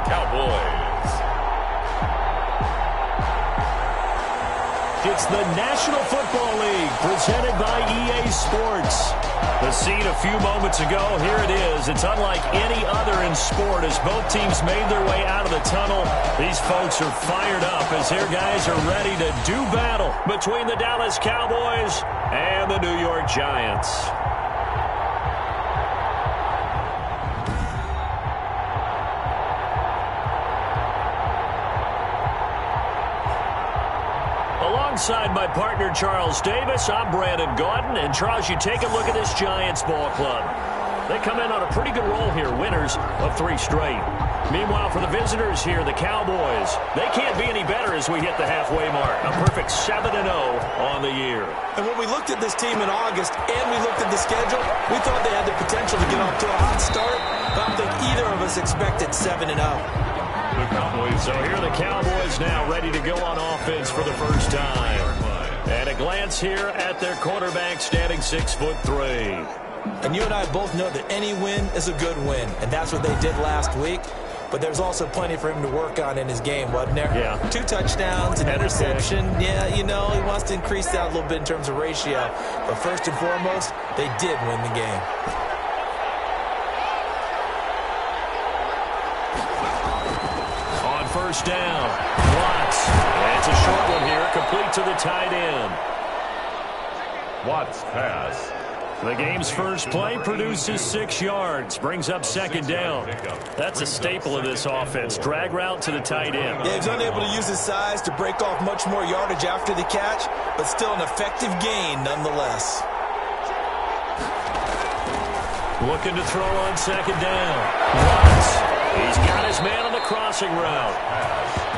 Cowboys. It's the National Football League presented by EA Sports. The scene a few moments ago, here it is. It's unlike any other in sport as both teams made their way out of the tunnel. These folks are fired up as their guys are ready to do battle between the Dallas Cowboys and the New York Giants. Alongside my partner, Charles Davis, I'm Brandon Gaudin. And, Charles, you take a look at this Giants ball club. They come in on a pretty good roll here, winners of 3 straight. Meanwhile, for the visitors here, the Cowboys, they can't be any better as we hit the halfway mark. A perfect 7-0 on the year. And when we looked at this team in August and we looked at the schedule, we thought they had the potential to get off to a hot start. But I don't think either of us expected 7-0. So here are the Cowboys now ready to go on offense for the first time. And a glance here at their quarterback standing 6'3". And you and I both know that any win is a good win. And that's what they did last week. But there's also plenty for him to work on in his game, wasn't there? Yeah. 2 touchdowns, an interception. Yeah, you know, he wants to increase that a little bit in terms of ratio. But first and foremost, they did win the game. First down. Watts. And it's a short one here, complete to the tight end. Watts pass. The game's first play produces 6 yards, brings up second down. That's a staple of this offense. Drag route to the tight end. Yeah, he's unable to use his size to break off much more yardage after the catch, but still an effective gain nonetheless. Looking to throw on second down. Watts. He's got his man on the crossing route.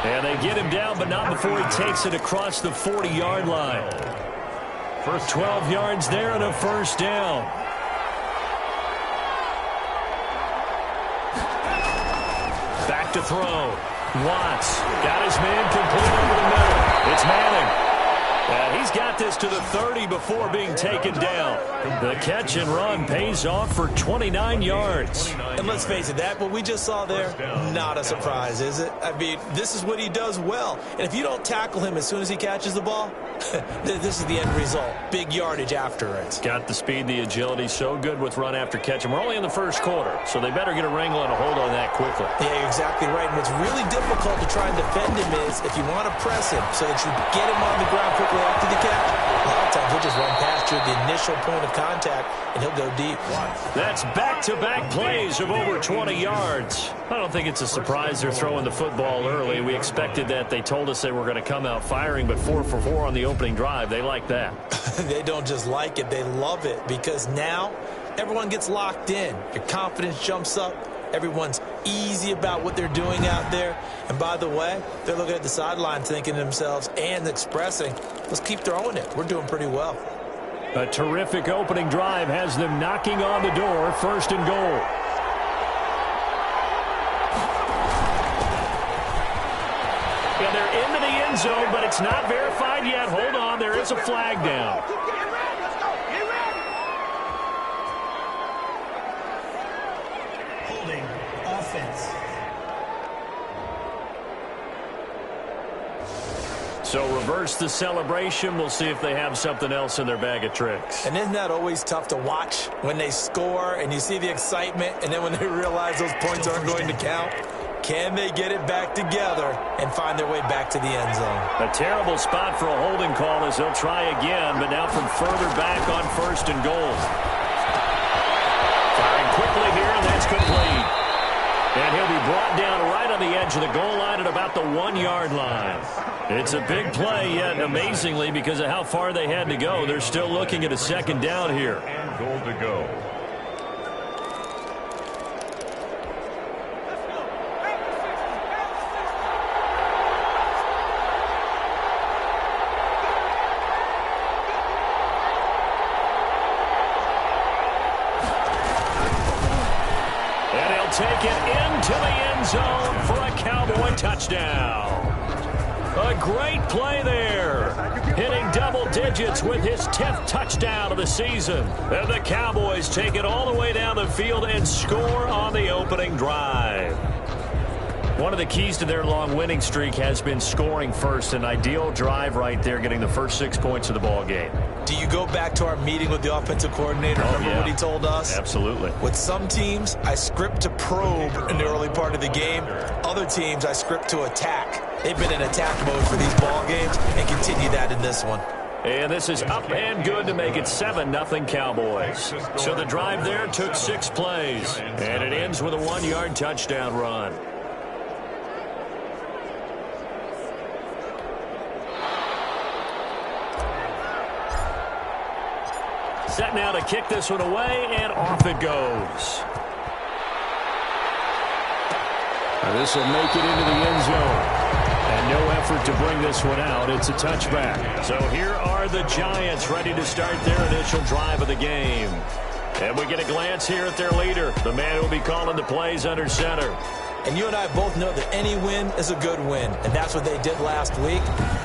And they get him down, but not before he takes it across the 40-yard line. First 12 yards there and a first down. Back to throw. Watts got his man complete over the middle. It's Manning. And he's got this to the 30 before being taken down. The catch and run pays off for 29 yards. And let's face it, that what we just saw there, not a surprise, is it? I mean, this is what he does well. And if you don't tackle him as soon as he catches the ball, this is the end result. Big yardage after it. Got the speed, the agility, so good with run after catch. And we're only in the first quarter, so they better get a wrangle and a hold on that quickly. Yeah, you're exactly right. And what's really difficult to try and defend him is if you want to press him so that you get him on the ground quickly after the catch, a lot of times he'll just run past you at the initial point of contact, and he'll go deep. That's back-to-back plays of over 20 yards. I don't think it's a surprise they're throwing the football early. We expected that. They told us they were going to come out firing, but 4 for 4 on the opening drive. They like that. They don't just like it. They love it because now everyone gets locked in. Your confidence jumps up. Everyone's easy about what they're doing out there. And by the way, they're looking at the sideline thinking to themselves and expressing, let's keep throwing it. We're doing pretty well. A terrific opening drive has them knocking on the door, first and goal. And they're into the end zone, but it's not verified yet. Hold on, there is a flag down. Holding offense. So reverse the celebration. We'll see if they have something else in their bag of tricks. And isn't that always tough to watch when they score and you see the excitement and then when they realize those points aren't going to count? Can they get it back together and find their way back to the end zone? A terrible spot for a holding call as they'll try again, but now from further back on first and goal. Firing quickly here, and that's complete. And he'll be brought down right on the edge of the goal line at about the 1-yard line. It's a big play, yet amazingly, because of how far they had to go, they're still looking at a second down here. And goal to go. And he'll take it into the end zone for a Cowboy touchdown. A great play there. Hitting double digits with his 10th touchdown of the season. And the Cowboys take it all the way down the field and score on the opening drive. One of the keys to their long winning streak has been scoring first. An ideal drive right there, getting the first 6 points of the ball game. Do you go back to our meeting with the offensive coordinator? Remember what he told us? Absolutely. With some teams, I script to probe in the early part of the game. Other teams, I script to attack. They've been in attack mode for these ball games and continue that in this one. And this is up and good to make it 7-0 Cowboys. So the drive there took 6 plays. And it ends with a 1-yard touchdown run. Set now to kick this one away, and off it goes. This will make it into the end zone. And no effort to bring this one out. It's a touchback. So here are the Giants ready to start their initial drive of the game. And we get a glance here at their leader, the man who will be calling the plays under center. And you and I both know that any win is a good win, and that's what they did last week.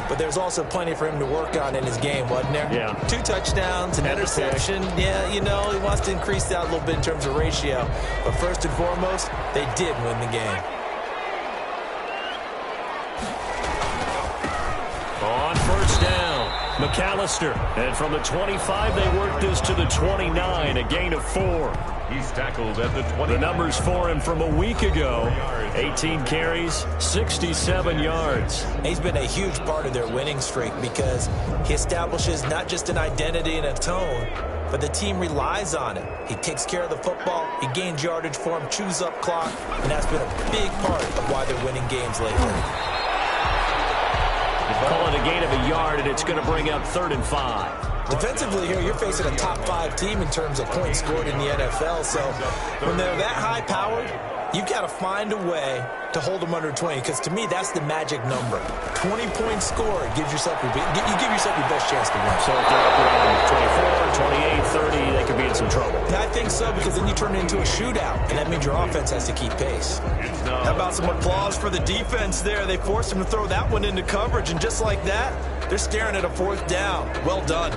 But there's also plenty for him to work on in his game, wasn't there? Yeah. 2 touchdowns, an interception. Yeah, you know, he wants to increase that a little bit in terms of ratio. But first and foremost, they did win the game. On first down, McAllister. And from the 25, they work this to the 29, a gain of 4. He's tackled at the 20. The numbers for him from a week ago, 18 carries, 67 yards. He's been a huge part of their winning streak because he establishes not just an identity and a tone, but the team relies on him. He takes care of the football, he gains yardage for him, chews up clock, and that's been a big part of why they're winning games lately. Call it a gain of a yard, and it's going to bring up 3rd and 5. Defensively here, you're facing a top 5 team in terms of points scored in the NFL. So when they're that high-powered, you've got to find a way to hold them under 20, because to me, that's the magic number. 20 points scored gives yourself you give yourself your best chance to win. So if they're up around 24, 28, 30, they could be in some trouble. And I think so, because then you turn it into a shootout, and that means your offense has to keep pace. How about some applause for the defense there? They forced him to throw that one into coverage, and just like that, they're staring at a 4th down. Well done.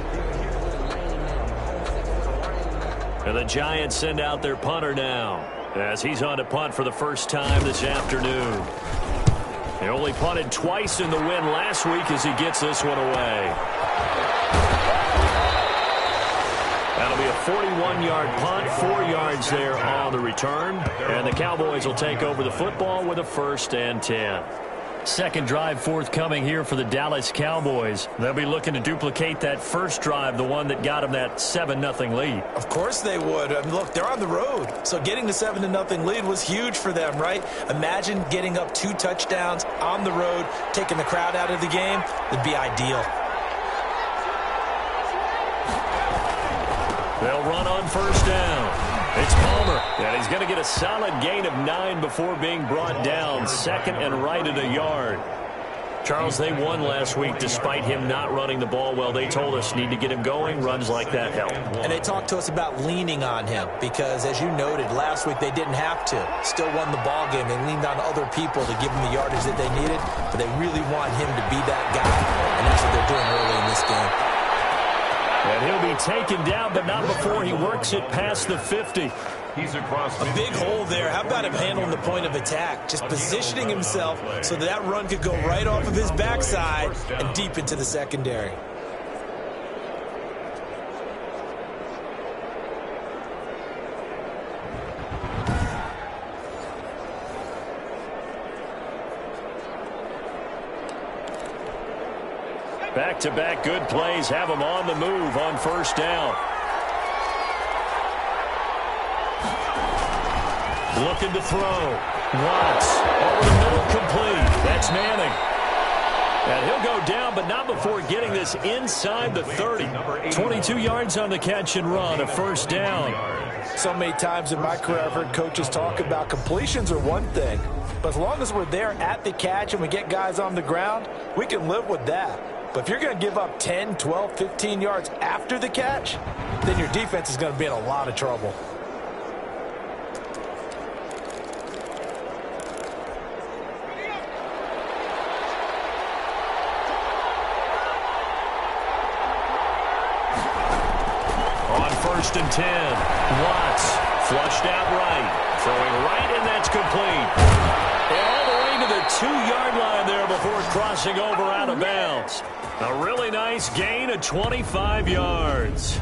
And the Giants send out their punter now, as he's on to punt for the first time this afternoon. He only punted twice in the win last week as he gets this one away. That'll be a 41-yard punt, 4 yards there on the return. And the Cowboys will take over the football with a 1st and 10. Second drive forthcoming here for the Dallas Cowboys. They'll be looking to duplicate that first drive, the one that got them that 7-0 lead. Of course they would. I mean, look, they're on the road. So getting the 7-0 lead was huge for them, right? Imagine getting up 2 touchdowns on the road, taking the crowd out of the game. It'd be ideal. They'll run on first down. It's Palmer, and he's going to get a solid gain of 9 before being brought down. 2nd and right at a yard. Charles, they won last week despite him not running the ball well. They told us need to get him going. Runs like that help. And they talked to us about leaning on him because, as you noted, last week they didn't have to. Still won the ball game. They leaned on other people to give them the yardage that they needed, but they really want him to be that guy, and that's what they're doing early in this game. And he'll be taken down, but not before he works it past the 50. He's across a big hole there. How about him handling the point of attack? Just positioning himself so that run could go right off of his backside and deep into the secondary. Back-to-back good plays have him on the move on first down. Looking to throw. Watts over the middle, complete. That's Manning. And he'll go down, but not before getting this inside the 30. 22 yards on the catch and run, a first down. So many times in my career I've heard coaches talk about completions are one thing, but as long as we're there at the catch and we get guys on the ground, we can live with that. But if you're going to give up 10, 12, 15 yards after the catch, then your defense is going to be in a lot of trouble. On 1st and 10, Watts flushed out right, throwing right, and that's complete. And all the way 2-yard line there before crossing over out of bounds. A really nice gain of 25 yards.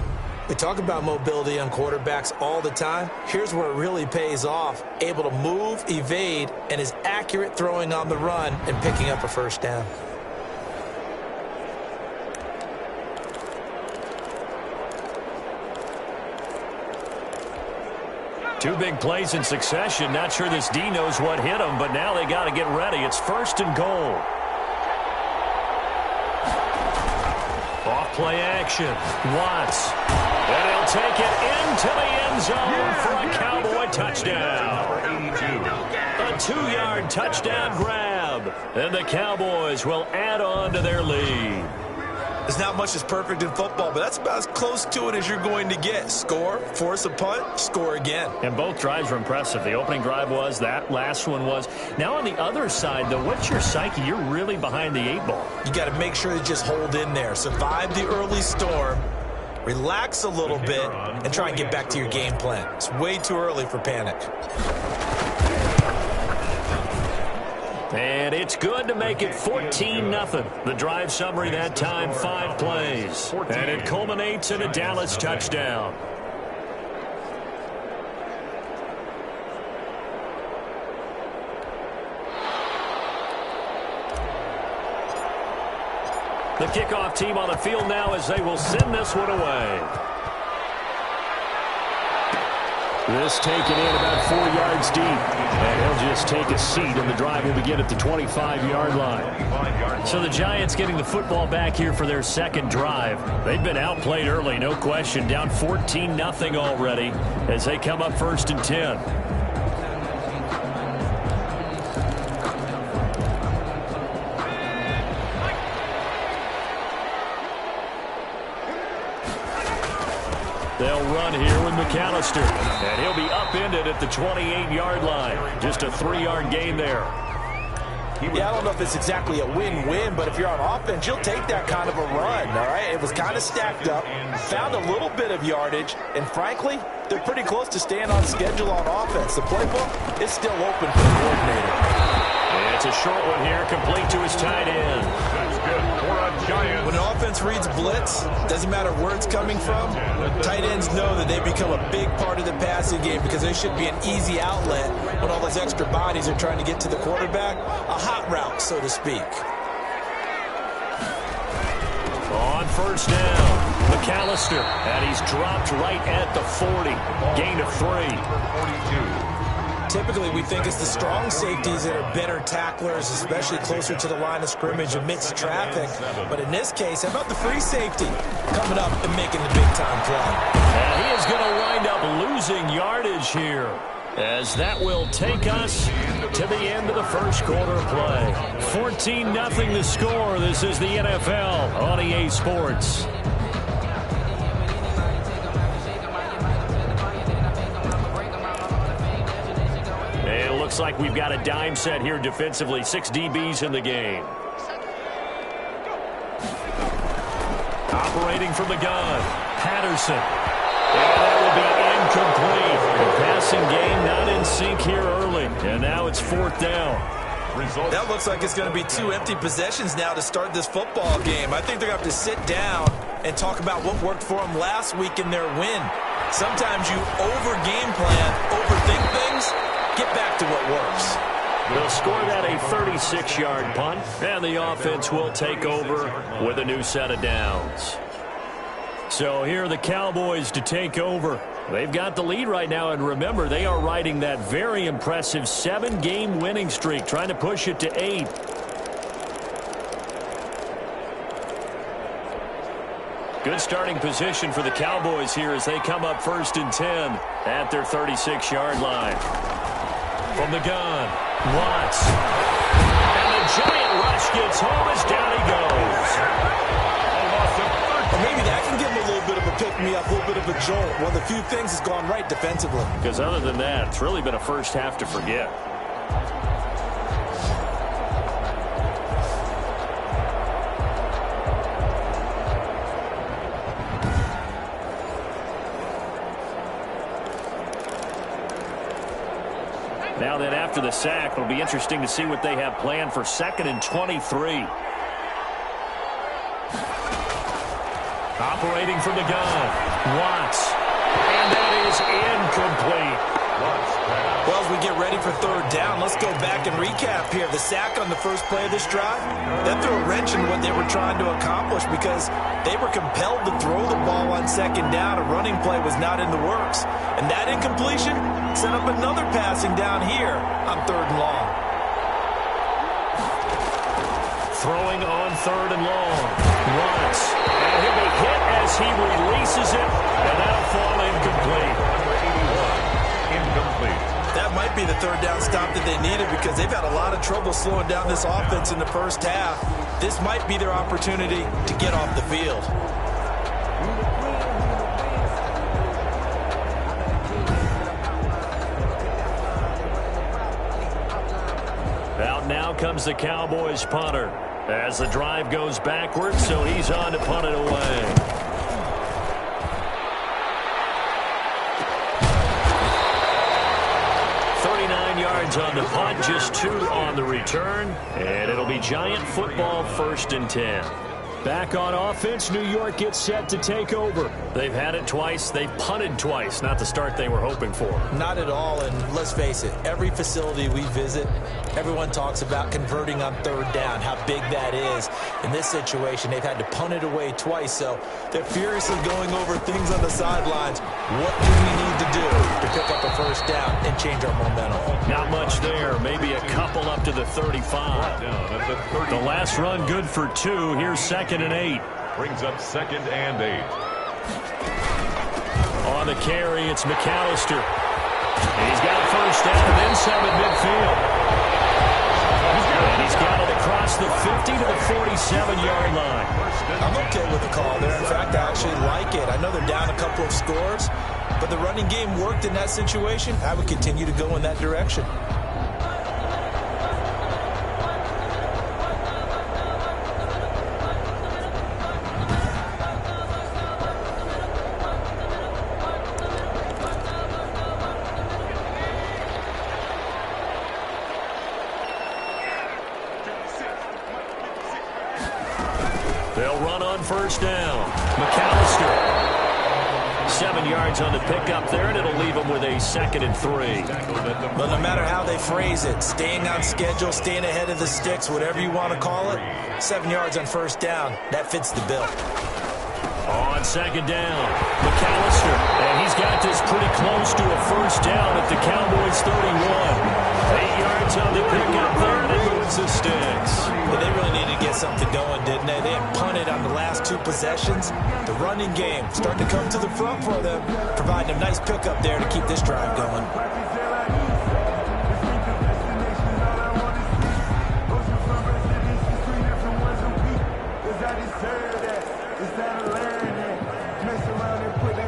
We talk about mobility on quarterbacks all the time. Here's where it really pays off. Able to move, evade, and is accurate throwing on the run and picking up a first down. Two big plays in succession. Not sure this D knows what hit him, but now they got to get ready. It's 1st and goal. Off-play action. Watts. And he'll take it into the end zone for a Cowboy touchdown. A 2-yard touchdown grab. And the Cowboys will add on to their lead. There's not much that's perfect in football, but that's about as close to it as you're going to get. Score, force a punt, score again. And both drives were impressive. The opening drive was, that last one was. Now on the other side, though, what's your psyche? You're really behind the 8 ball. You got to make sure to just hold in there. Survive the early storm, relax a little bit, and try and get back to your game plan. It's way too early for panic. And it's good to make it 14-0. The drive summary that time, 5 plays. And it culminates in a Dallas touchdown. The kickoff team on the field now as they will send this one away. This taken in about 4 yards deep. And he'll just take a seat, and the drive will begin at the 25-yard line. So the Giants getting the football back here for their second drive. They've been outplayed early, no question. Down 14-0 already as they come up 1st and 10. They'll run here with McAllister. And he'll be upended at the 28-yard line. Just a 3-yard gain there. Yeah, I don't know if it's exactly a win-win, but if you're on offense, you'll take that kind of a run, all right? It was kind of stacked up, found a little bit of yardage, and frankly, they're pretty close to staying on schedule on offense. The playbook is still open for the coordinator. And it's a short one here, complete to his tight end. That's good for a Giant. When an offense reads blitz, doesn't matter where it's coming from, tight ends know that they become a big part of the passing game because they should be an easy outlet when all those extra bodies are trying to get to the quarterback. A hot route, so to speak. On 1st down, McAllister, and he's dropped right at the 40. Gain of 3. Typically, we think it's the strong safeties that are better tacklers, especially closer to the line of scrimmage amidst traffic. But in this case, how about the free safety coming up and making the big-time play? And he is going to wind up losing yardage here, as that will take us to the end of the first quarter play. 14-0 the score. This is the NFL on EA Sports. Looks like we've got a dime set here defensively. 6 DBs in the game. Operating from the gun, Patterson. And that will be incomplete. The passing game not in sync here early. And now it's 4th down. That looks like it's going to be 2 empty possessions now to start this football game. I think they're going to have to sit down and talk about what worked for them last week in their win. Sometimes you over-game plan, overthink things. Get back to what works. They'll score that a 36-yard punt, and the offense will take over with a new set of downs. So here are the Cowboys to take over. They've got the lead right now, and remember, they are riding that very impressive 7-game winning streak, trying to push it to 8. Good starting position for the Cowboys here as they come up 1st and 10 at their 36-yard line. From the gun, Watts. And the giant rush gets home as down he goes. Or maybe that can give him a little bit of a pick-me-up, a little bit of a jolt. One of the few things that's gone right defensively. Because other than that, it's really been a first half to forget. Now then, after the sack, it'll be interesting to see what they have planned for 2nd and 23. Operating from the gun, Watts. And that is incomplete. Well, as we get ready for 3rd down, let's go back and recap here. The sack on the first play of this drive, that threw a wrench in what they were trying to accomplish because they were compelled to throw the ball on 2nd down. A running play was not in the works. And that incompletion set up another passing down here on 3rd and long. Throwing on 3rd and long. Watts. And he'll be hit as he releases it, and that'll fall incomplete. Incomplete. That might be the 3rd down stop that they needed because they've had a lot of trouble slowing down this offense in the first half. This might be their opportunity to get off the field. Out now comes the Cowboys punter as the drive goes backwards, so he's on to punt it away. Yards on the punt, just 2 on the return, and it'll be Giant football 1st and 10. Back on offense, New York gets set to take over. They've had it twice. They've punted twice. Not the start they were hoping for. Not at all, and let's face it, every facility we visit, everyone talks about converting on 3rd down, how big that is. In this situation, they've had to punt it away twice, so they're furiously going over things on the sidelines. What do we need to do to pick up a 1st down and change our momentum? Not much there. Maybe a couple up to the 35. The last run good for 2. Here's 2nd and 8. Brings up 2nd and 8. On the carry, it's McAllister. And he's got a 1st down inside the midfield. And he's got it across the 50 to the 47-yard line. I'm okay with the call there. In fact, I actually like it. I know they're down a couple of scores, but the running game worked in that situation. I would continue to go in that direction. They'll run on 1st down. McAllister. 7 yards on the pickup there, and it'll leave them with a 2nd and 3. But no matter how they phrase it, staying on schedule, staying ahead of the sticks, whatever you want to call it, 7 yards on 1st down, that fits the bill. On 2nd down, McAllister. And he's got this pretty close to a 1st down at the Cowboys 31. 8 yards on the pickup there, and it moves the sticks. But they really needed to get something going, didn't they? They had punted on the last 2 possessions. The running game starting to come to the front for them, providing a nice pickup there to keep this drive going.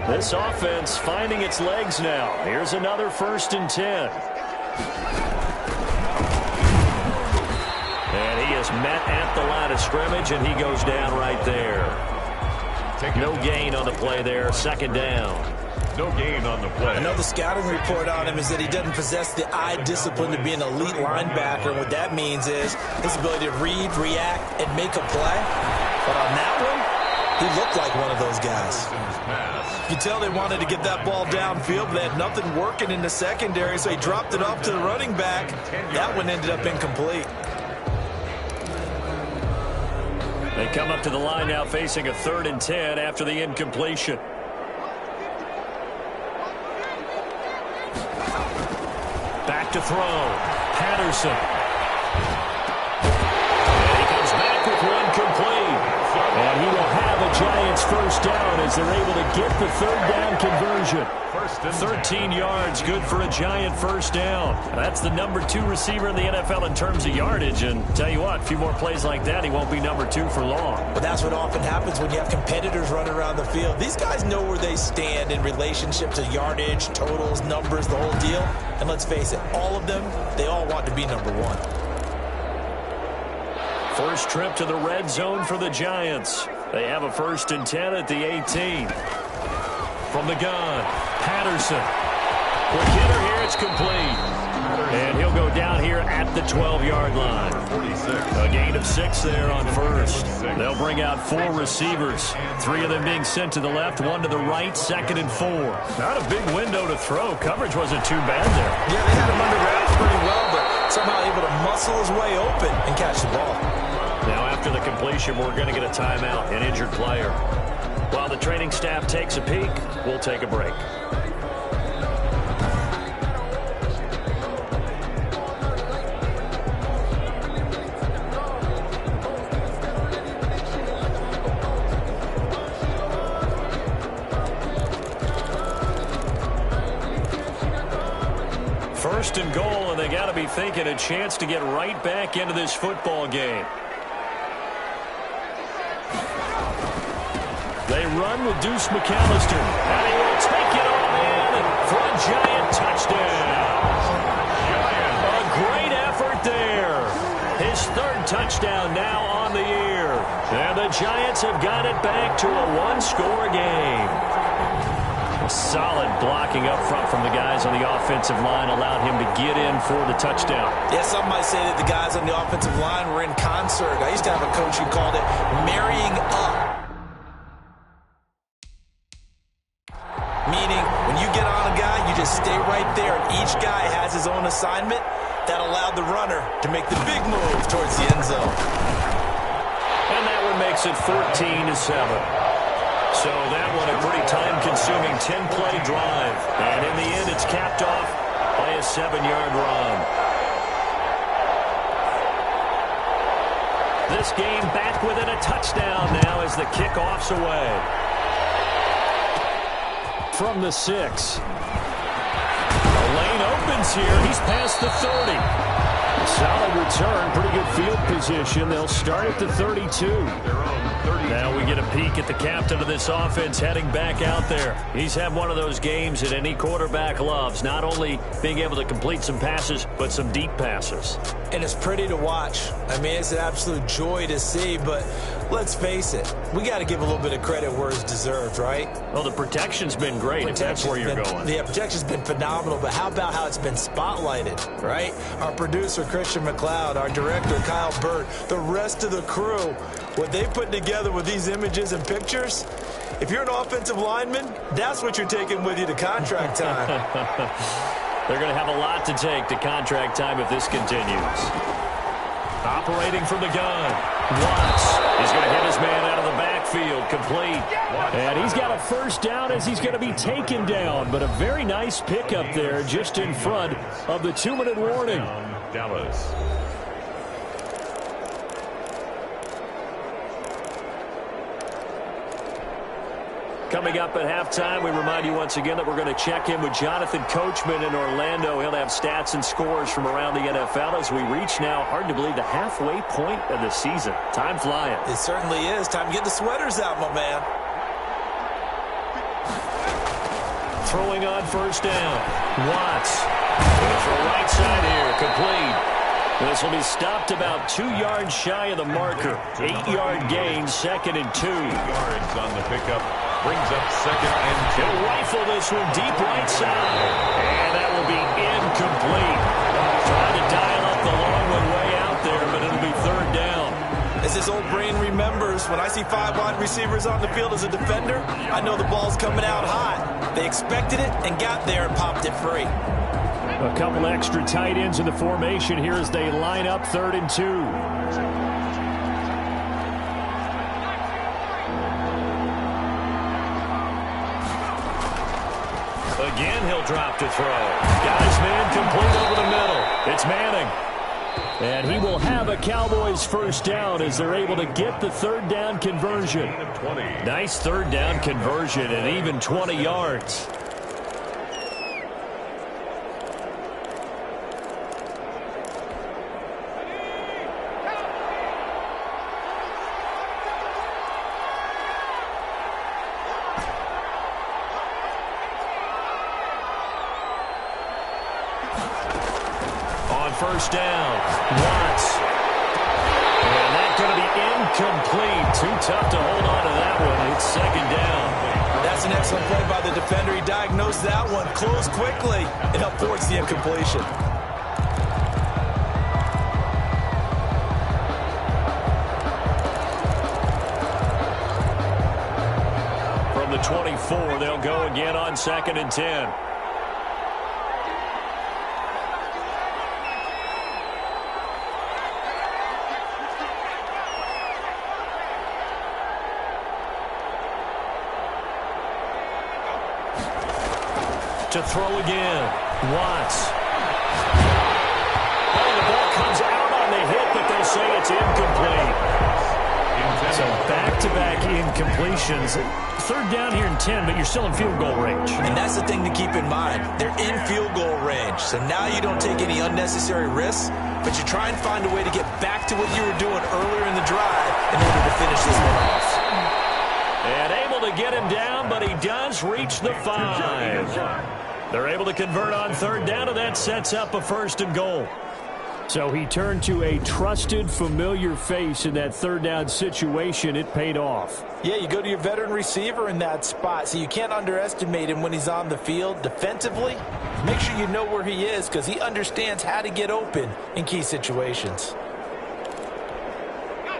This offense finding its legs now. Here's another 1st and 10. And he is met at the line of scrimmage, and he goes down right there. No gain on the play there. 2nd down. No gain on the play. I know the scouting report on him is that he doesn't possess the eye discipline to be an elite linebacker. And what that means is his ability to read, react, and make a play. But on that one, he looked like one of those guys. You can tell they wanted to get that ball downfield, but they had nothing working in the secondary, so he dropped it off to the running back. That one ended up incomplete. They come up to the line now facing a 3rd and 10 after the incompletion. Back to throw. Patterson. And he comes back with one complete. And he will have a Giants 1st down as they're able to get the 3rd down conversion. 13 yards, good for a Giant 1st down. That's the number 2 receiver in the NFL in terms of yardage. And tell you what, a few more plays like that, he won't be number 2 for long. But that's what often happens when you have competitors running around the field. These guys know where they stand in relationship to yardage, totals, numbers, the whole deal. And let's face it, all of them, they all want to be number 1. First trip to the red zone for the Giants. They have a 1st and 10 at the 18. From the gun, Patterson. Quick hitter here, it's complete. And he'll go down here at the 12-yard line. A gain of 6 there on first. They'll bring out 4 receivers. 3 of them being sent to the left, 1 to the right, 2nd and 4. Not a big window to throw. Coverage wasn't too bad there. Yeah, they had him under wraps pretty well, but somehow able to muscle his way open and catch the ball. Now after the completion, we're going to get a timeout, an injured player. While the training staff takes a peek, we'll take a break. First and goal, and they got to be thinking a chance to get right back into this football game. They run with Deuce McAllister, and he will take it all in for a giant touchdown. A great effort there. His 3rd touchdown now on the year. And the Giants have got it back to a 1-score game. Solid blocking up front from the guys on the offensive line allowed him to get in for the touchdown. Yeah, some might say that the guys on the offensive line were in concert. I used to have a coach who called it marrying up. Meaning, when you get on a guy, you just stay right there, and each guy has his own assignment. That allowed the runner to make the big move towards the end zone. And that one makes it 14-7. So that one a pretty time-consuming 10-play drive. And in the end, it's capped off by a 7-yard run. This game back within a touchdown now as the kickoff's away. From the 6. The lane opens here. He's past the 30. Solid return. Pretty good field position. They'll start at the 32. Now we get a peek at the captain of this offense heading back out there. He's had one of those games that any quarterback loves. Not only being able to complete some passes, but some deep passes. And it's pretty to watch. I mean, it's an absolute joy to see, but let's face it, we got to give a little bit of credit where it's deserved, right? Well, the protection's been great, if that's where you're going. Yeah, protection's been phenomenal, but how about how it's been spotlighted, right? Our producer, Christian McLeod, our director, Kyle Burt, the rest of the crew, what they put together with these images and pictures, if you're an offensive lineman, that's what you're taking with you to contract time. They're going to have a lot to take to contract time if this continues. Operating from the gun. Watts is going to hit his man out of the backfield. Complete. And he's got a first down as he's going to be taken down. But a very nice pickup there just in front of the 2-minute warning. Dallas. Coming up at halftime, we remind you once again that we're going to check in with Jonathan Coachman in Orlando. He'll have stats and scores from around the NFL as we reach now, hard to believe, the halfway point of the season. Time flying. It certainly is. Time to get the sweaters out, my man. Throwing on first down. Watts. Going for a right side here. Complete. This will be stopped about 2 yards shy of the marker. 8-yard gain, 2nd and 2. 2 yards on the pickup. Brings up 2nd and 2. He'll rifle this one deep right side. And that will be incomplete. Trying to dial up the long one way out there, but it'll be 3rd down. As his old brain remembers, when I see 5 wide receivers on the field as a defender, I know the ball's coming out hot. They expected it and got there and popped it free. A couple extra tight ends in the formation here as they line up 3rd and 2. Again, he'll drop to throw. Got his man complete over the middle. It's Manning. And he will have a Cowboys first down as they're able to get the 3rd down conversion. Nice 3rd down conversion and even 20 yards. First down. Watts. And that's going to be incomplete. Too tough to hold on to that one. It's 2nd down. That's an excellent play by the defender. He diagnosed that one, closed quickly, and helped force the incompletion. the 24. They'll go again on 2nd and 10. To throw again. Watts. Oh, the ball comes out on the hit, but they'll say it's incomplete. So back-to-back incompletions. 3rd down here and 10, but you're still in field goal range. And that's the thing to keep in mind. They're in field goal range. So now you don't take any unnecessary risks, but you try and find a way to get back to what you were doing earlier in the drive in order to finish this one off. And able to get him down, but he does reach the 5. They're able to convert on 3rd down, and that sets up a 1st and goal. So he turned to a trusted, familiar face in that 3rd down situation. It paid off. Yeah, you go to your veteran receiver in that spot, so you can't underestimate him when he's on the field. Defensively, make sure you know where he is because he understands how to get open in key situations.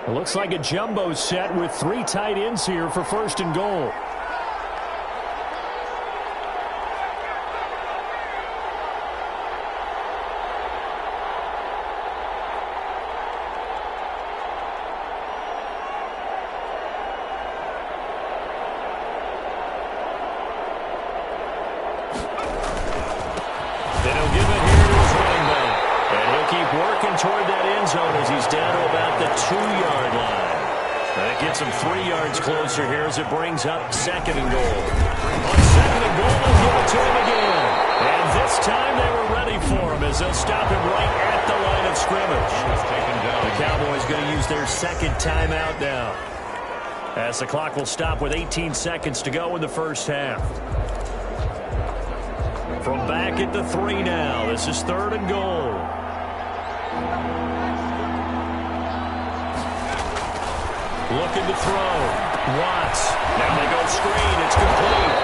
It looks like a jumbo set with 3 tight ends here for 1st and goal. Toward that end zone as he's down to about the 2-yard line. That gets him 3 yards closer here as it brings up 2nd and goal. On 2nd and goal, they'll give it to him again. And this time they were ready for him as they'll stop him right at the line of scrimmage. The Cowboys going to use their 2nd timeout now, as the clock will stop with 18 seconds to go in the 1st half. From back at the 3 now, this is 3rd and goal. Looking to throw. Watts. Now they go screen. It's complete.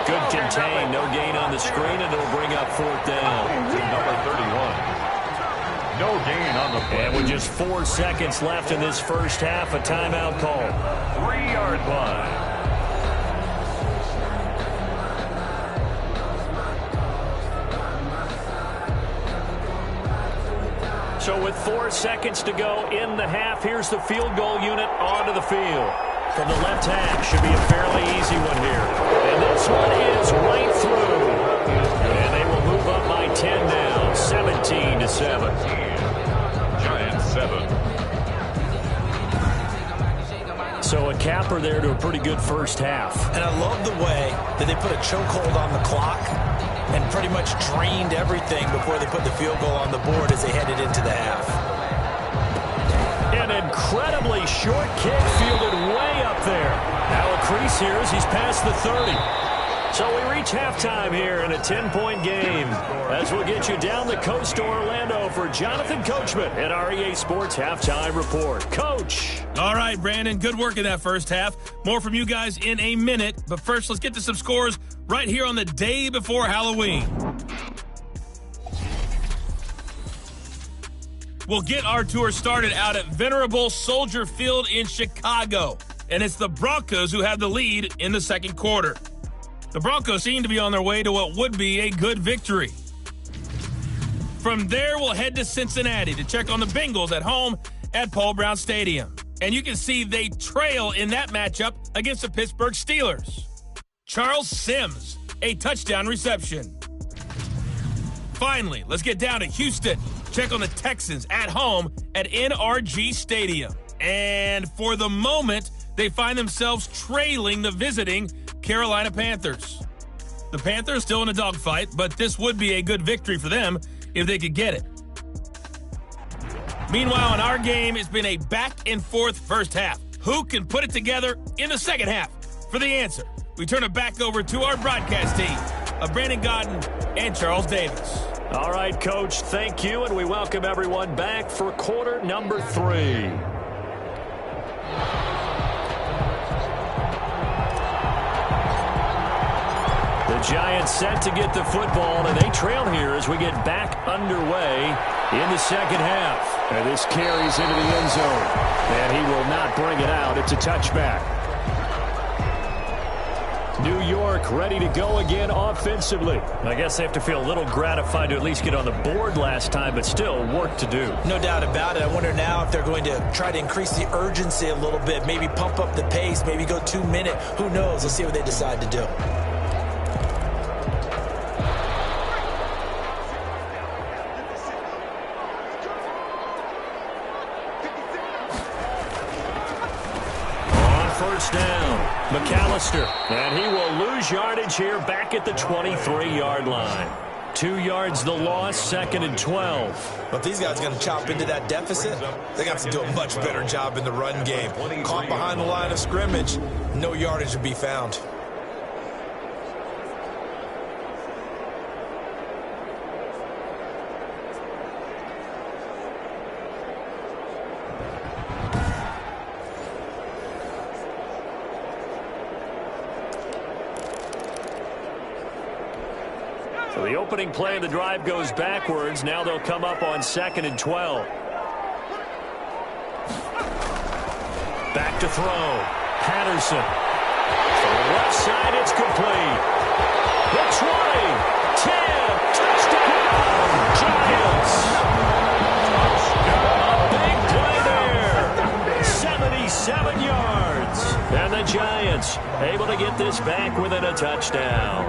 Good contain. No gain on the screen, and it'll bring up 4th down. Number 31. No gain on the play. And with just 4 seconds left in this 1st half, a timeout call. 3-yard line. So with 4 seconds to go in the half, here's the field goal unit onto the field. From the left hash, should be a fairly easy one here. And this one is right through. And they will move up by 10 now, 17-7. Giants 7. So a capper there to a pretty good 1st half. And I love the way that they put a chokehold on the clock and pretty much drained everything before they put the field goal on the board as they headed into the half. An incredibly short kick fielded way up there. Now a crease here as he's past the 30. So we reach halftime here in a 10-point game as we'll get you down the coast to Orlando for Jonathan Coachman at our EA Sports Halftime Report. Coach. All right, Brandon, good work in that 1st half. More from you guys in a minute. But first, let's get to some scores right here on the day before Halloween. We'll get our tour started out at Venerable Soldier Field in Chicago. And it's the Broncos who have the lead in the 2nd quarter. The Broncos seem to be on their way to what would be a good victory. From there, we'll head to Cincinnati to check on the Bengals at home at Paul Brown Stadium. And you can see they trail in that matchup against the Pittsburgh Steelers. Charles Sims, a touchdown reception. Finally, let's get down to Houston. Check on the Texans at home at NRG Stadium. And for the moment, they find themselves trailing the visiting Carolina Panthers. The Panthers still in a dogfight, but this would be a good victory for them if they could get it. Meanwhile, in our game, it's been a back-and-forth 1st half. Who can put it together in the 2nd half? For the answer, we turn it back over to our broadcast team of Brandon Godden and Charles Davis. All right, Coach, thank you, and we welcome everyone back for quarter number 3. The Giants set to get the football, and they trail here as we get back underway in the 2nd half. And this carries into the end zone, and he will not bring it out. It's a touchback. New York ready to go again offensively. I guess they have to feel a little gratified to at least get on the board last time, but still work to do. No doubt about it. I wonder now if they're going to try to increase the urgency a little bit, maybe pump up the pace, maybe go 2 minute. Who knows? Let's see what they decide to do. First down, McAllister, and he will lose yardage here back at the 23-yard line. 2 yards the loss, 2nd and 12. But if these guys are going to chop into that deficit, they're going to have to do a much better job in the run game. Caught behind the line of scrimmage, no yardage to be found. So the opening play of the drive goes backwards. Now they'll come up on 2nd and 12. Back to throw. Patterson. From the left side, it's complete. The 20, 10, touchdown, Giants. A big play there. 77 yards. And the Giants able to get this back within a touchdown.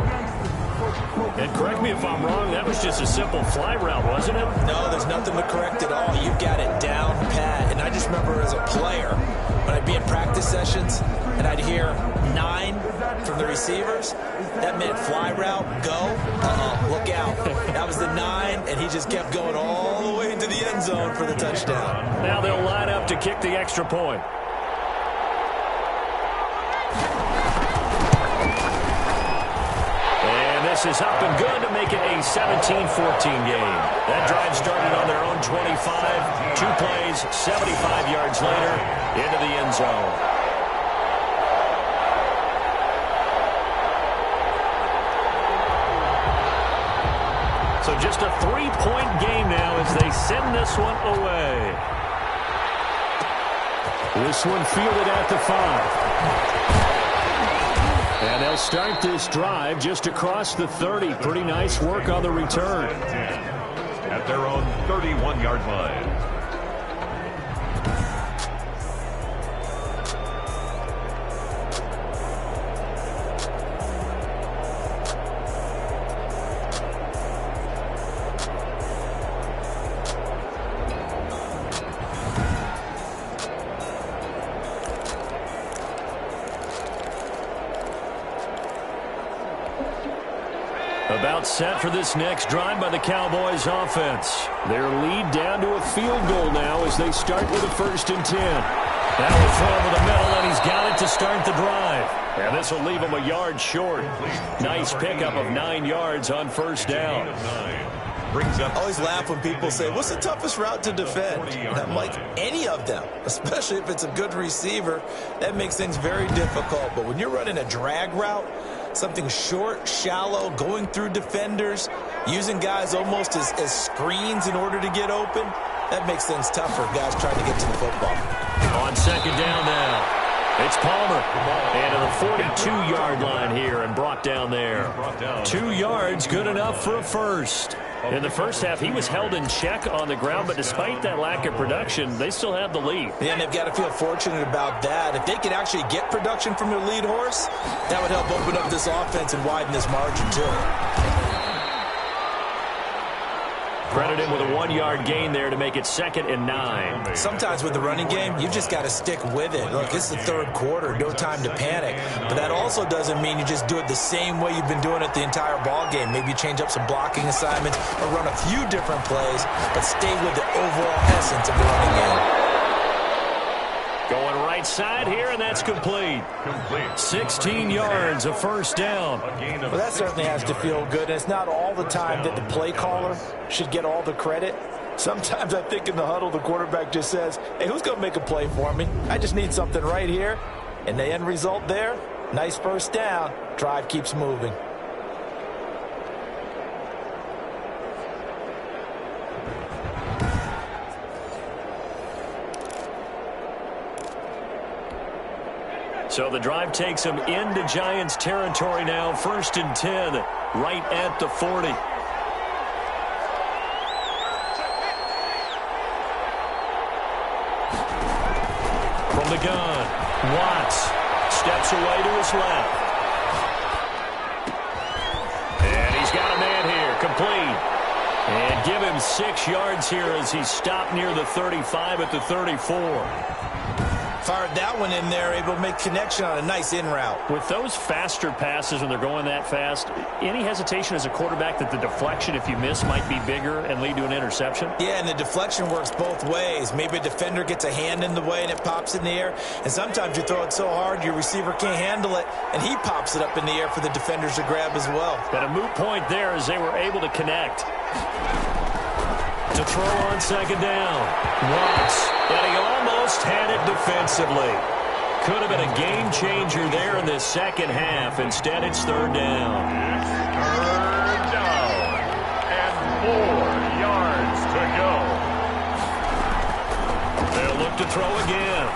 And correct me if I'm wrong, that was just a simple fly route, wasn't it? No, there's nothing to correct at all. You got it down pat. And I just remember as a player, when I'd be in practice sessions and I'd hear 9 from the receivers, that meant fly route, go, look out. That was the 9, and he just kept going all the way into the end zone for the touchdown. Now they'll line up to kick the extra point. This is up and good to make it a 17-14 game. That drive started on their own 25. 2 plays, 75 yards later, into the end zone. So just a 3-point game now as they send this one away. This one fielded at the 5. And they'll start this drive just across the 30. Pretty nice work on the return. At their own 31-yard line. About set for this next drive by the Cowboys offense. Their lead down to a field goal now as they start with a 1st and 10. Now a throw over the middle, and he's got it to start the drive. And this will leave him a yard short. Nice pickup of 9 yards on 1st down. I always laugh when people say, what's the toughest route to defend? And I'm like, any of them, especially if it's a good receiver. That makes things very difficult. But when you're running a drag route, something short, shallow, going through defenders, using guys almost as screens in order to get open, that makes things tougher, guys trying to get to the football. On 2nd down now, it's Palmer. And to the 42-yard line here and brought down there. 2 yards, good enough for a first. In the first half, he was held in check on the ground, but despite that lack of production, they still have the lead. Yeah, and they've got to feel fortunate about that. If they could actually get production from their lead horse, that would help open up this offense and widen this margin, too. Credit him with a 1-yard gain there to make it 2nd and 9. Sometimes with the running game, you just got to stick with it. Look, it's the 3rd quarter, no time to panic. But that also doesn't mean you just do it the same way you've been doing it the entire ball game. Maybe you change up some blocking assignments or run a few different plays, but stay with the overall essence of the running game. Going right side here, and that's complete. 16 yards, a 1st down. Well, that certainly has to feel good. And it's not all the time that the play caller should get all the credit. Sometimes I think in the huddle, the quarterback just says, hey, who's going to make a play for me? I just need something right here. And the end result there, nice 1st down. Drive keeps moving. So the drive takes them into Giants territory now. 1st and 10, right at the 40. From the gun, Watts steps away to his left. And he's got a man here, complete. And give him 6 yards here as he stopped near the 35 at the 34. Fired that one in there, able to make connection on a nice in route. With those faster passes when they're going that fast, any hesitation as a quarterback that the deflection, if you miss, might be bigger and lead to an interception? Yeah, and the deflection works both ways. Maybe a defender gets a hand in the way and it pops in the air. And sometimes you throw it so hard your receiver can't handle it, and he pops it up in the air for the defenders to grab as well. But a moot point there as they were able to connect. To throw on 2nd down. Watts. And he almost had it defensively. Could have been a game changer there in this second half. Instead, it's 3rd down. Third down. And 4 yards to go. They'll look to throw again.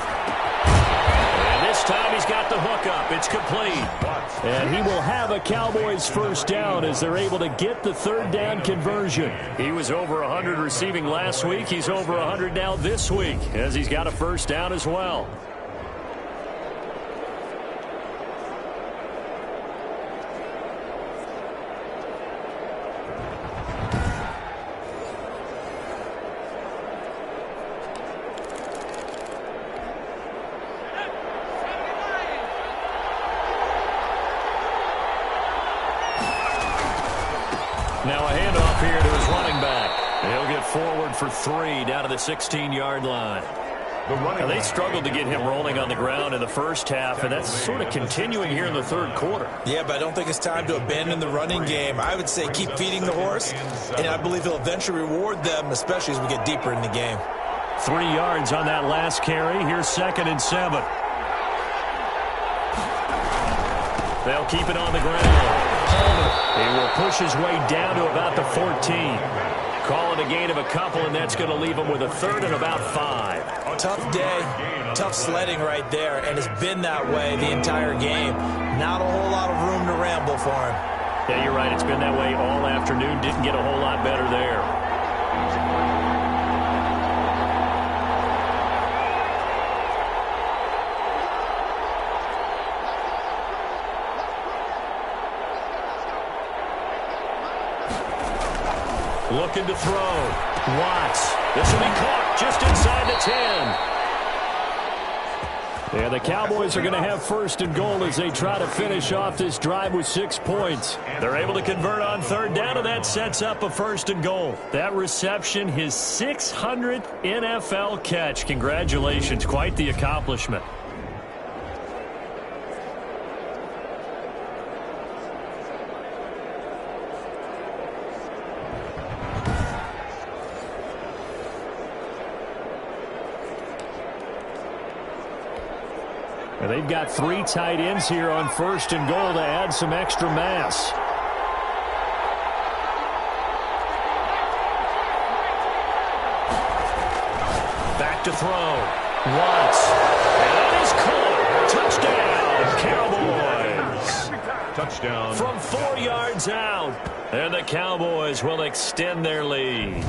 And this time he's got the hook up. It's complete. And he will have a Cowboys 1st down as they're able to get the 3rd down conversion. He was over 100 receiving last week. He's over 100 now this week as he's got a 1st down as well. Now a handoff here to his running back. He'll get forward for 3 down to the 16-yard line. Now they struggled to get him rolling on the ground in the first half, and that's sort of continuing here in the 3rd quarter. Yeah, but I don't think it's time to abandon the running game. I would say keep feeding the horse, and I believe he'll eventually reward them, especially as we get deeper in the game. 3 yards on that last carry. Here's 2nd and 7. They'll keep it on the ground. He will push his way down to about the 14. Call it a gain of a couple, and that's going to leave him with a 3rd and about 5. Tough day, tough sledding right there, and it's been that way the entire game. Not a whole lot of room to ramble for him. Yeah, you're right. It's been that way all afternoon. Didn't get a whole lot better there. Looking to throw. Watts. This will be caught just inside the 10. Yeah, the Cowboys are going to have 1st and goal as they try to finish off this drive with 6 points. They're able to convert on 3rd down, and that sets up a 1st and goal. That reception, his 600th NFL catch. Congratulations. Quite the accomplishment. They've got 3 tight ends here on 1st and goal to add some extra mass. Back to throw. Watts. And that is caught. Touchdown, Cowboys. Touchdown. From 4 yards out. And the Cowboys will extend their lead.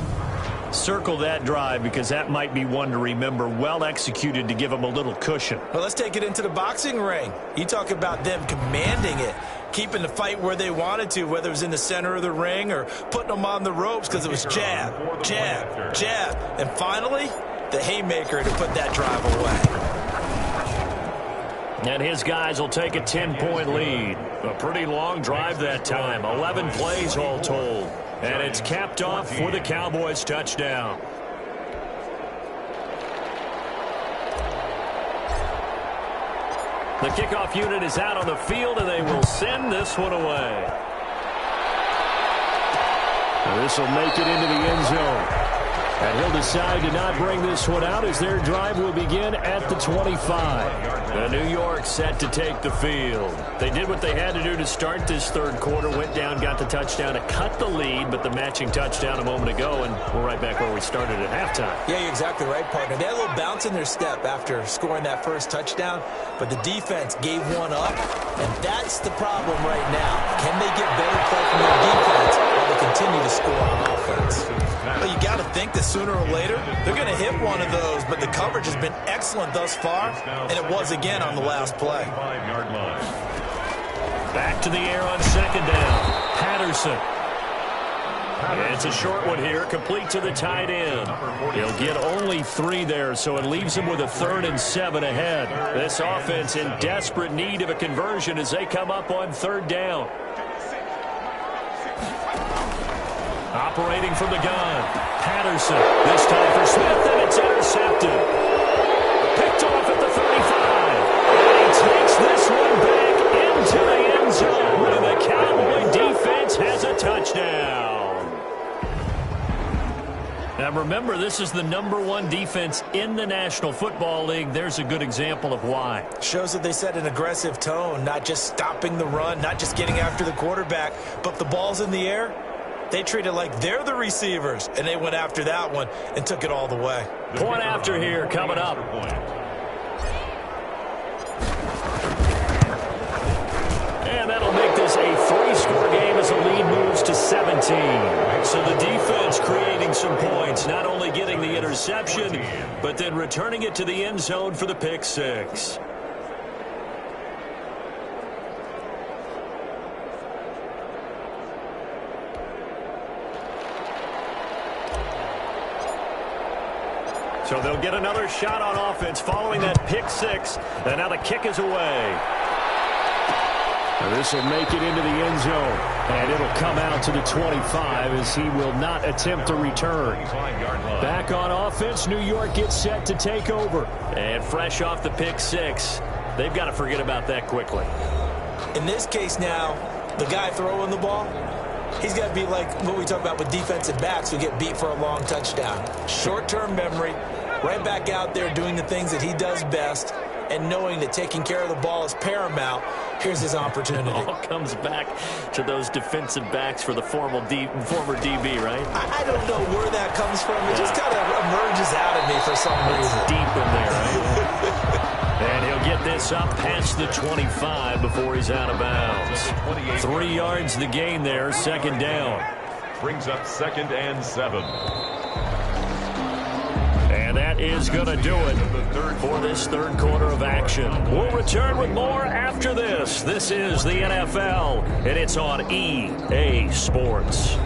Circle that drive because that might be one to remember. Well executed to give them a little cushion. Well, let's take it into the boxing ring. You talk about them commanding it, keeping the fight where they wanted to, whether it was in the center of the ring or putting them on the ropes because it was jab, jab, jab. And finally, the haymaker to put that drive away. And his guys will take a 10-point lead. A pretty long drive that time. 11 plays all told. And it's capped off for the Cowboys touchdown. The kickoff unit is out on the field, and they will send this one away. This will make it into the end zone. And he'll decide to not bring this one out as their drive will begin at the 25. The New York set to take the field. They did what they had to do to start this third quarter. Went down, got the touchdown to cut the lead, but the matching touchdown a moment ago, and we're right back where we started at halftime. Yeah, you're exactly right, partner. They had a little bounce in their step after scoring that first touchdown, but the defense gave one up, and that's the problem right now. Can they get better play from their defense while they continue to score on offense? Well, you got to think that sooner or later they're going to hit one of those, but the coverage has been excellent thus far, and it was again on the last play. Back to the air on second down. Patterson. It's a short one here, complete to the tight end. He'll get only 3 there, so it leaves him with a 3rd and 7 ahead. This offense in desperate need of a conversion as they come up on 3rd down. Operating from the gun, Patterson. This time for Smith, and it's intercepted. Picked off at the 35. And he takes this one back into the end zone. And the Cowboy defense has a touchdown. Now remember, this is the #1 defense in the National Football League. There's a good example of why. Shows that they set an aggressive tone, not just stopping the run, not just getting after the quarterback, but the ball's in the air. They treat it like they're the receivers, and they went after that one and took it all the way. Point after here coming up. And that'll make this a 3-score game as the lead moves to 17. So the defense creating some points, not only getting the interception, but then returning it to the end zone for the pick 6. So they'll get another shot on offense following that pick 6. And now the kick is away. This will make it into the end zone. And it'll come out to the 25 as he will not attempt to return. Back on offense, New York gets set to take over. And fresh off the pick 6, they've got to forget about that quickly. In this case now, the guy throwing the ball, he's got to be like what we talk about with defensive backs who get beat for a long touchdown. Short-term memory, right back out there doing the things that he does best, and knowing that taking care of the ball is paramount. Here's his opportunity. It all comes back to those defensive backs for the former DB, right? I don't know where that comes from. It just kind of emerges out of me for some reason. It's deep in there, right? And he'll get this up past the 25 before he's out of bounds. 3 yards the gain there, 2nd down. Brings up 2nd and 7. And that is going to do it for this third quarter of action. We'll return with more after this. This is the NFL, and it's on EA Sports.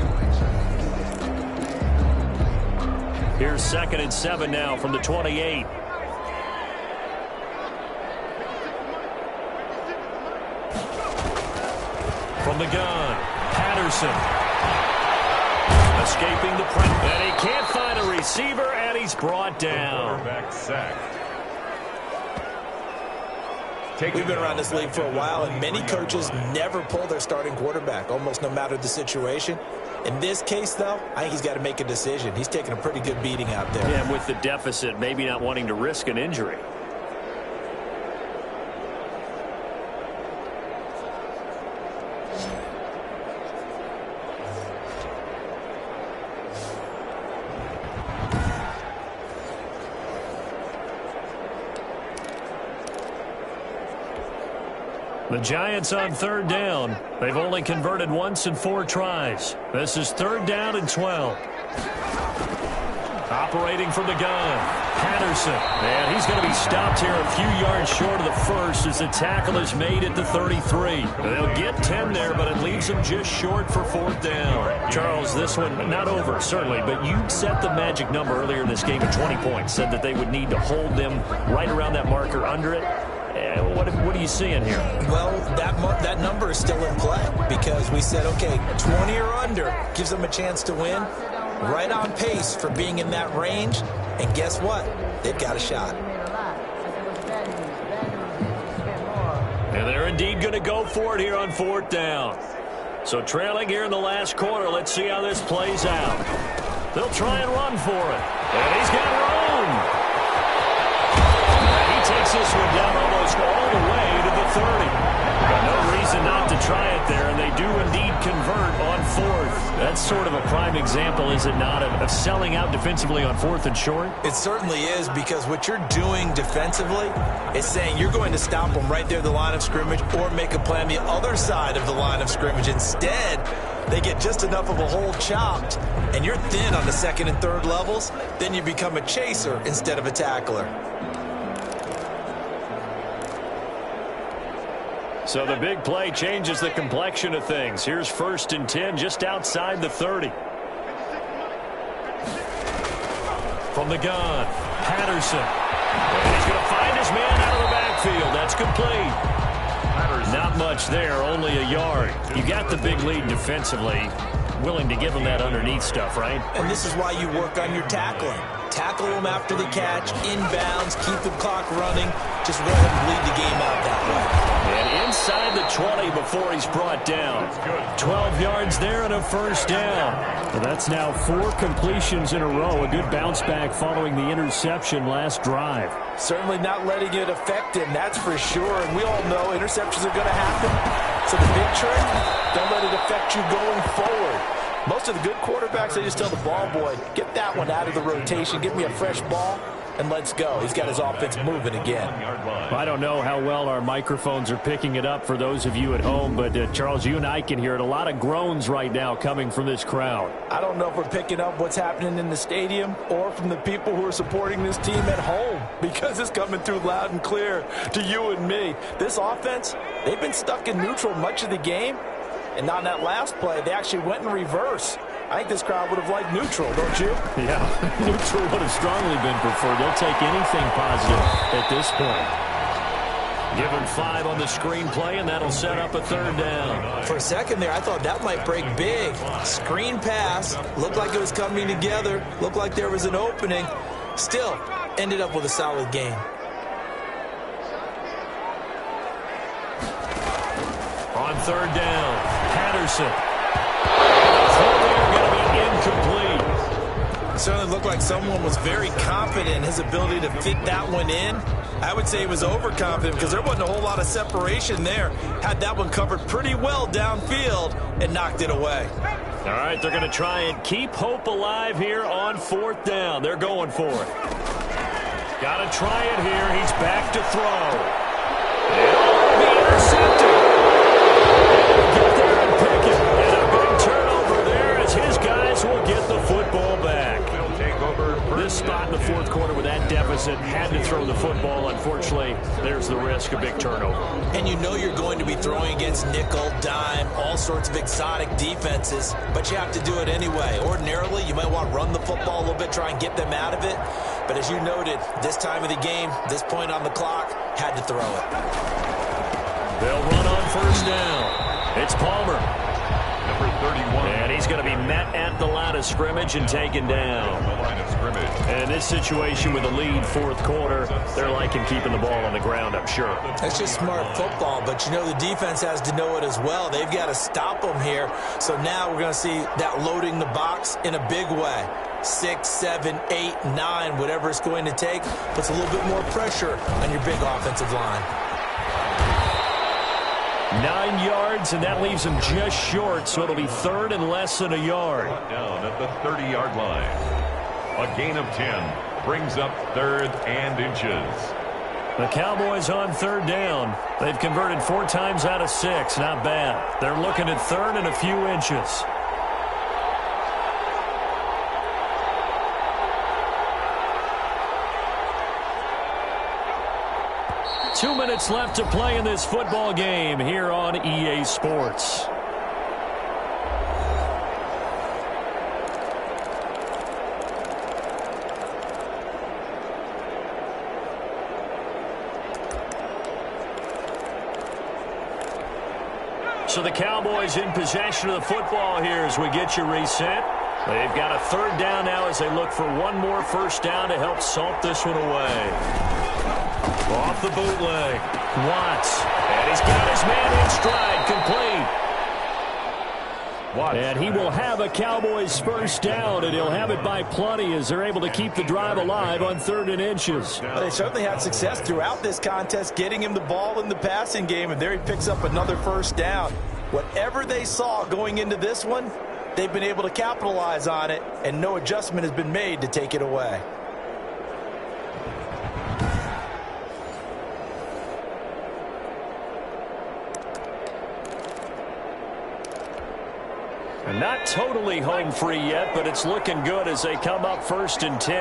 Here's 2nd and 7 now from the 28. From the gun, Patterson. Escaping the pressure. And he can't find a receiver, and he's brought down. Quarterback sacked. We've been around this league for a while, and many coaches never pull their starting quarterback, almost no matter the situation. In this case, though, I think he's got to make a decision. He's taking a pretty good beating out there. Yeah, with the deficit, maybe not wanting to risk an injury. The Giants on 3rd down. They've only converted once in 4 tries. This is 3rd down and 12. Operating from the gun, Patterson. And he's going to be stopped here a few yards short of the first as the tackle is made at the 33. They'll get 10 there, but it leaves them just short for 4th down. Charles, this one not over, certainly, but you set the magic number earlier in this game at 20 points. Said that they would need to hold them right around that marker under it. What are you seeing here? Well, that number is still in play because we said, okay, 20 or under gives them a chance to win. Right on pace for being in that range. And guess what? They've got a shot. And they're indeed going to go for it here on 4th down. So trailing here in the last quarter, let's see how this plays out. They'll try and run for it. And he's got room. And he takes this one down almost all the way to the 30. But no reason not to try it there, and they do indeed convert on 4th. That's sort of a prime example, is it not, of selling out defensively on 4th and short? It certainly is, because what you're doing defensively is saying you're going to stop them right there at the line of scrimmage or make a play on the other side of the line of scrimmage. Instead, they get just enough of a hole chopped, and you're thin on the 2nd and 3rd levels, then you become a chaser instead of a tackler. So the big play changes the complexion of things. Here's 1st and 10 just outside the 30. From the gun, Patterson. And he's going to find his man out of the backfield. That's complete. Not much there, only a yard. You got the big lead defensively. Willing to give them that underneath stuff, right? And this is why you work on your tackling. Tackle them after the catch, inbounds, keep the clock running. Just go ahead and bleed the game out that way. And inside the 20 before he's brought down. 12 yards there and a 1st down. Well, that's now 4 completions in a row. A good bounce back following the interception last drive. Certainly not letting it affect him, that's for sure. And we all know interceptions are going to happen. So the big trick, don't let it affect you going forward. Most of the good quarterbacks, they just tell the ball boy, get that one out of the rotation, give me a fresh ball, and let's go. He's got his offense moving again. I don't know how well our microphones are picking it up for those of you at home, but Charles, you and I can hear it. A lot of groans right now coming from this crowd. I don't know if we're picking up what's happening in the stadium or from the people who are supporting this team at home, because it's coming through loud and clear to you and me. This offense, they've been stuck in neutral much of the game, and on that last play, they actually went in reverse. I think this crowd would have liked neutral, don't you? Yeah, neutral would have strongly been preferred. They'll take anything positive at this point. Give him 5 on the screenplay, and that'll set up a 3rd down. For a second there, I thought that might break big. Screen pass, looked like it was coming together, looked like there was an opening. Still, ended up with a solid game. On 3rd down, Patterson. They're going to be incomplete. It certainly looked like someone was very confident in his ability to fit that one in. I would say he was overconfident because there wasn't a whole lot of separation there. Had that one covered pretty well downfield and knocked it away. All right, they're going to try and keep hope alive here on 4th down. They're going for it. Got to try it here. He's back to throw. It'll be intercepted. Get there and pick it. And a big turnover there as his guys will get the football back. This spot in the 4th quarter with that deficit, had to throw the football. Unfortunately, there's the risk of big turnover. And you know you're going to be throwing against nickel, dime, all sorts of exotic defenses, but you have to do it anyway. Ordinarily, you might want to run the football a little bit, try and get them out of it. But as you noted, this time of the game, this point on the clock, had to throw it. They'll run on 1st down. It's Palmer. Number 31. And he's going to be met at the line of scrimmage and taken down. The line of scrimmage. And in this situation with a lead 4th quarter, they're liking keeping the ball on the ground, I'm sure. That's just smart football, but you know the defense has to know it as well. They've got to stop them here. So now we're going to see that loading the box in a big way. 6, 7, 8, 9, whatever it's going to take, puts a little bit more pressure on your big offensive line. 9 yards, and that leaves him just short, so it'll be 3rd and less than a yard. Down at the 30-yard line. A gain of 10 brings up 3rd and inches. The Cowboys on 3rd down. They've converted 4 times out of 6. Not bad. They're looking at 3rd and a few inches. Two minutes left to play in this football game here on EA Sports. So the Cowboys in possession of the football here as we get you reset. They've got a 3rd down now as they look for one more 1st down to help salt this one away. Off the bootleg, Watts, and he's got his man in stride, complete. And he will have a Cowboys first down, and he'll have it by plenty as they're able to keep the drive alive on 3rd and inches. Well, they certainly had success throughout this contest getting him the ball in the passing game, and there he picks up another first down. Whatever they saw going into this one, they've been able to capitalize on it, and no adjustment has been made to take it away. Not totally home free yet, but it's looking good as they come up 1st and 10.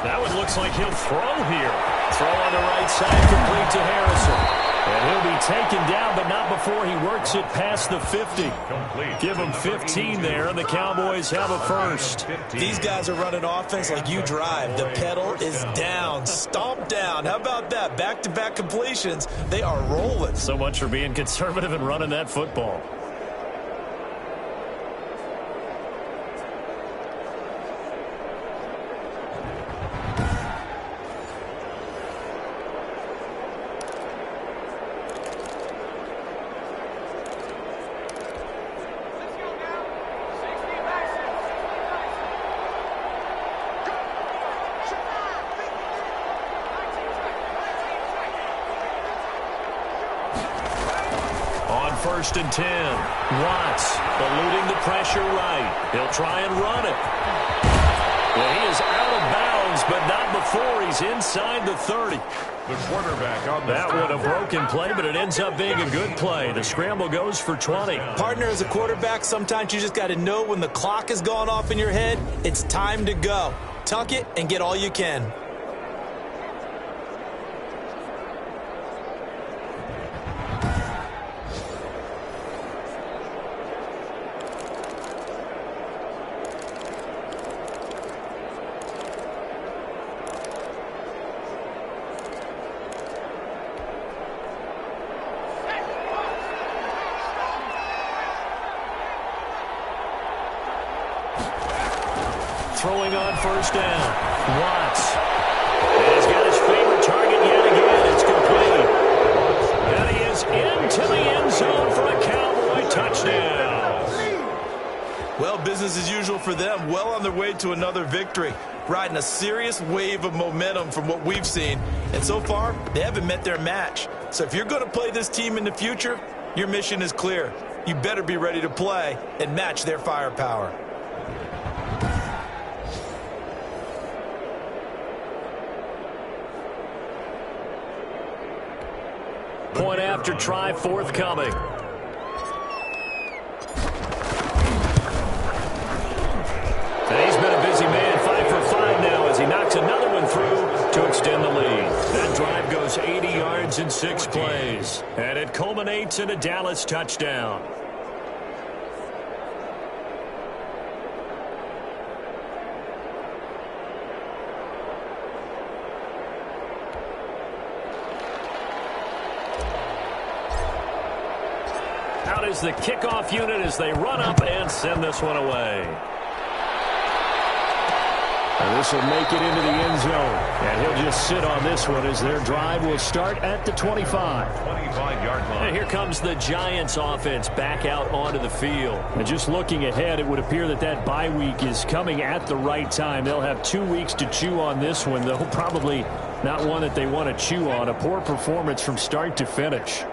That one looks like he'll throw here. Throw on the right side, complete to Harrison. And he'll be taken down, but not before he works it past the 50. Give him 15 there, and the Cowboys have a first. These guys are running offense like you drive. The pedal is down, stomp down. How about that? Back-to-back completions. They are rolling. So much for being conservative and running that football. On 1st and 10, Watts eluding the pressure right. He'll try and run it. Well, he is out of bounds, but not before he's inside the 30. The quarterback on the That one a broken play, but it ends up being a good play. The scramble goes for 20. Partner, as a quarterback, sometimes you just got to know when the clock has gone off in your head, it's time to go. Tuck it and get all you can. Throwing on 1st down. Watts. And he's got his favorite target yet again. It's complete. And he is into the end zone for a Cowboy touchdown. Well, business as usual for them. Well on their way to another victory. Riding a serious wave of momentum from what we've seen. And so far, they haven't met their match. So if you're going to play this team in the future, your mission is clear. You better be ready to play and match their firepower. Point after try forthcoming. And he's been a busy man, 5 for 5 now as he knocks another one through to extend the lead. That drive goes 80 yards in 6 plays. And it culminates in a Dallas touchdown. Out is the kickoff unit as they run up and send this one away. And this will make it into the end zone. And he'll just sit on this one as their drive will start at the 25. 25-yard line. And here comes the Giants offense back out onto the field. And just looking ahead, it would appear that that bye week is coming at the right time. They'll have 2 weeks to chew on this one, though probably not one that they want to chew on. A poor performance from start to finish.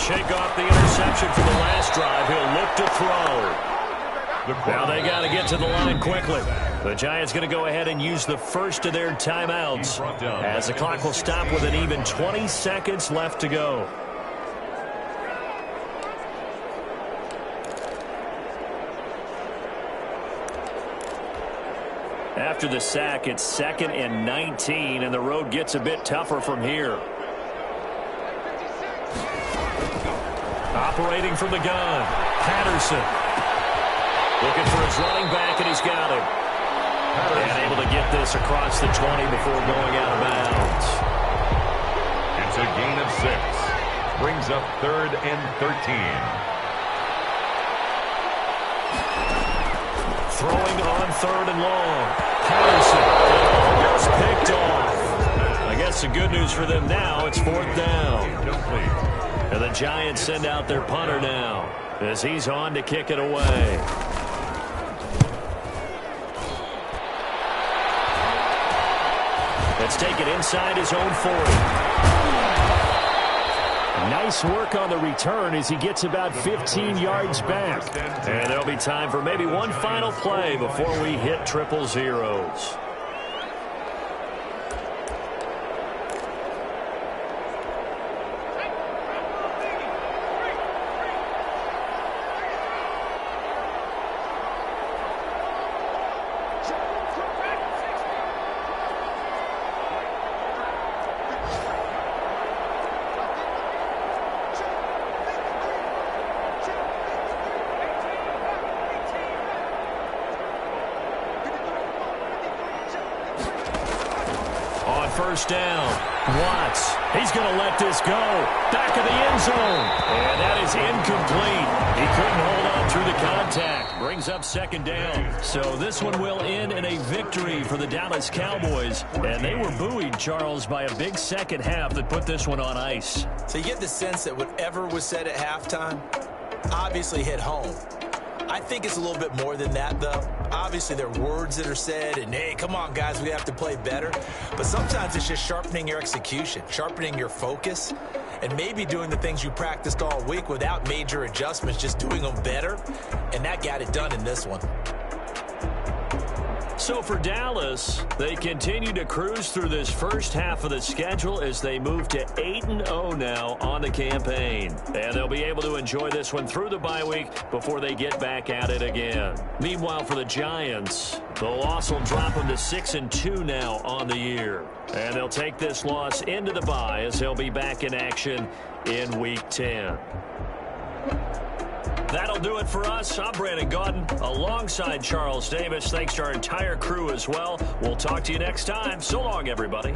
Shake off the interception for the last drive. He'll look to throw. Now they got to get to the line quickly. The Giants going to go ahead and use the first of their timeouts as the clock will stop with an even 20 seconds left to go. After the sack, it's 2nd and 19, and the road gets a bit tougher from here. Operating from the gun, Patterson. Looking for his running back, and he's got him. And able to get this across the 20 before going out of bounds. It's a gain of 6. Brings up 3rd and 13. throwing on 3rd and long. Patterson, it almost picked off. I guess the good news for them now, it's 4th down. And the Giants send out their punter now as he's on to kick it away. Let's take it inside his own 40. Nice work on the return as he gets about 15 yards back. And there'll be time for maybe one final play before we hit triple zeros. First down. Watts. He's going to let this go. Back of the end zone. And that is incomplete. He couldn't hold on through the contact. Brings up 2nd down. So this one will end in a victory for the Dallas Cowboys. And they were buoyed, Charles, by a big second half that put this one on ice. So you get the sense that whatever was said at halftime obviously hit home. I think it's a little bit more than that, though. Obviously, there are words that are said, and, hey, come on, guys, we have to play better. But sometimes it's just sharpening your execution, sharpening your focus, and maybe doing the things you practiced all week without major adjustments, just doing them better. And that got it done in this one. So for Dallas, they continue to cruise through this first half of the schedule as they move to 8-0 now on the campaign. And they'll be able to enjoy this one through the bye week before they get back at it again. Meanwhile, for the Giants, the loss will drop them to 6-2 now on the year. And they'll take this loss into the bye as they'll be back in action in Week 10. That'll do it for us. I'm Brandon Gaudin alongside Charles Davis. Thanks to our entire crew as well. We'll talk to you next time. So long, everybody.